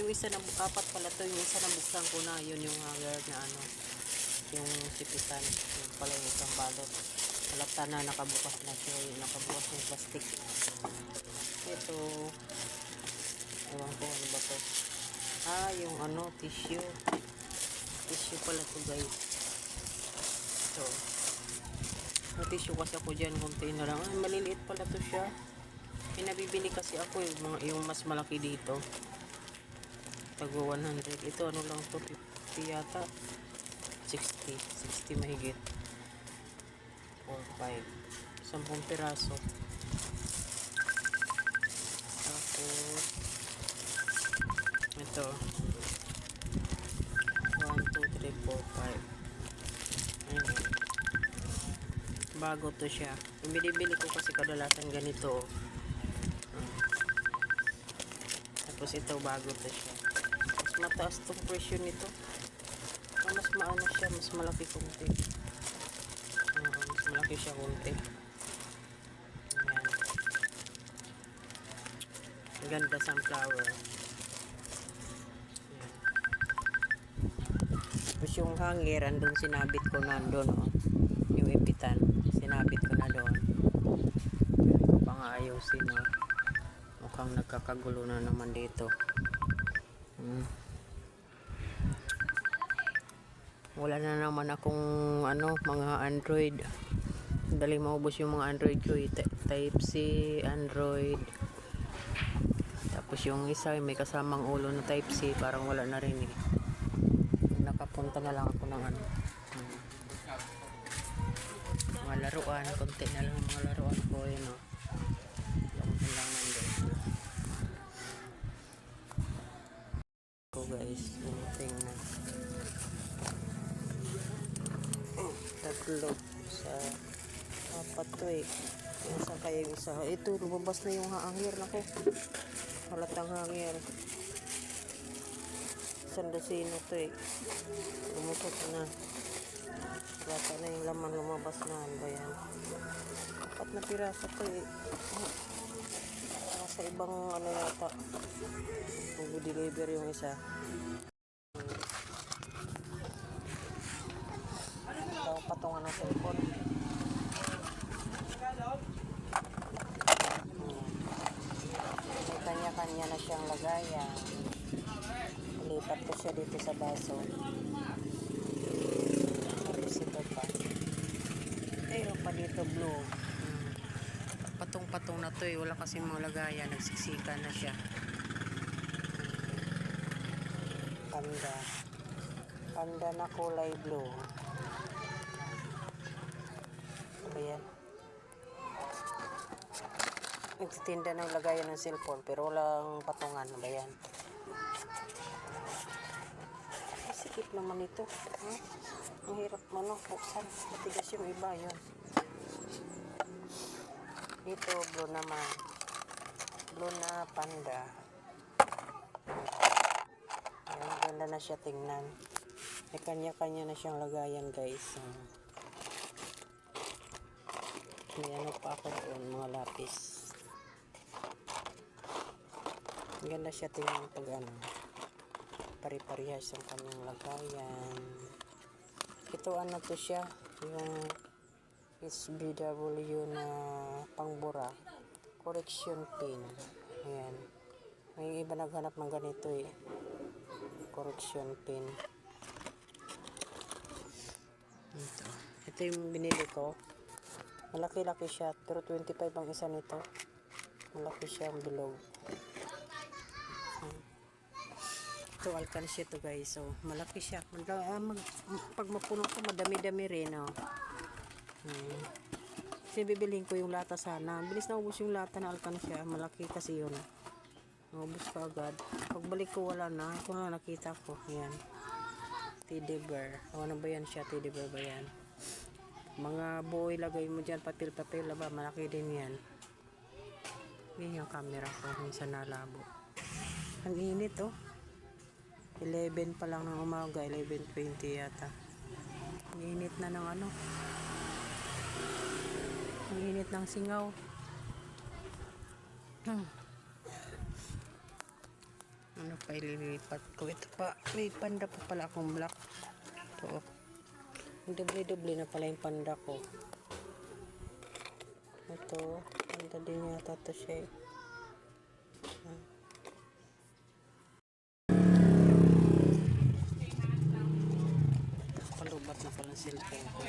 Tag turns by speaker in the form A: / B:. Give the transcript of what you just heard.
A: yung isa na apat pala to, yung isa na buksan ko na, yun yung hanger na ano, yung sipitan, yung pala yung isang balot. Halata na nakabukas na siya, yung nakabukas ng plastic. Ito, ewan ko ano ba to. Yung ano, tissue. Tissue pala to guys. So, may tissue kasi ako dyan, konti na lang. Maliliit pala to siya. Pinabibili kasi ako yung mas malaki dito. Tago 100. Ito ano lang to, 50 yata. 60 mahigit. 4, 5. 10 piraso. Tapos, ito. 1, 2, 3, 4, 5. Ayan. Bago to siya. Yung binibili ko kasi kadalasan ganito. Tapos ito bago to siya. Mas mataas tong presyo nito. Mas maano siya, mas malaki konti. Mas malaki siya konti. Ayan. Ang ganda sunflower. Ayan. Tapos yung hanger, andun sinabit ko nandun, oh. Yung ipitan, sinabit ko na doon. Hindi ko pa nga ayusin, oh. Mukhang nagkakagulo na naman dito. Wala na naman akong ano, mga Android. Dali maubos yung mga Android ko, Type C, Android. Tapos yung isa may kasamang ulo na Type C, parang wala na rin eh. Nakapunta na lang ako ng ano, mga laruan, konti na lang mga laruan ko, yun o. Lang nandun ko guys, yung tingnan. Tatlo sa apat to eh. Saan kaya yung isa? Ito, lumabas na yung hanger na ko. Halatang hanger. Sandasino to eh. Lumusot na. Wata na yung laman, lumabas na. Ano ba yan? Apat na pirasa to eh. Sa ibang ano yata. Mag-deliver yung isa. Patungan ng cellphone. May kanya-kanya na siyang lagayan. Lipat ko siya dito sa baso. Tapos ito pa. Ayun pa dito blue. Patong-patong na to eh. Wala kasing mga lagayan. Nagsiksika na siya. Panda. Panda na kulay blue. Ayan. Nagtitinda ng lagayan ng cellphone pero walang patungan. Ayan. Sikip naman ito. Ang hirap mo no. Buksan. Matigas yung iba yun. Ito blue naman. Blue na panda. Ayan. Ganda na siya tingnan. May kanya-kanya na siyang lagayan guys. May ano pa ako doon, mga lapis. Ganda siya tingnan pag ano, pari-parihas yung kanyang lagayan. Ito ano to siya, yung SBW na pangbura, correction pin. Ayan. May iba naghanap ng ganito eh. Correction pin. Ito yung binili ko. Malaki-laki siya, pero 25 ang isa nito. Malaki siya ang bilog. Ito, alkansya to guys. So, malaki siya. Pag mapuno ko, madami-dami rin. Oh. Kasi bibiliin ko yung lata sana. Bilis na ubos yung lata na alkansya. Malaki kasi yun. Ubos ka agad. Pagbalik ko, wala na. Ito na nakita ko. Ayan. Teddy bear. Ano ba yan siya? Teddy bear ba yan? Mga buo ilagay mo dyan, papel-papel, ba? Malaki din yan. Yan yung camera ko, minsan nalabo. Ang init, oh. 11 pa lang ng umaga, 11:20 yata. Ang init na ng ano. Ang init ng singaw. Ano pa ililipat ko? Ito pa, may panda pa pala akong black. Ito. Doble-doble na pala yung panda ko. Ito, panda din yata ito siya eh. Palubat na pala cellphone ko.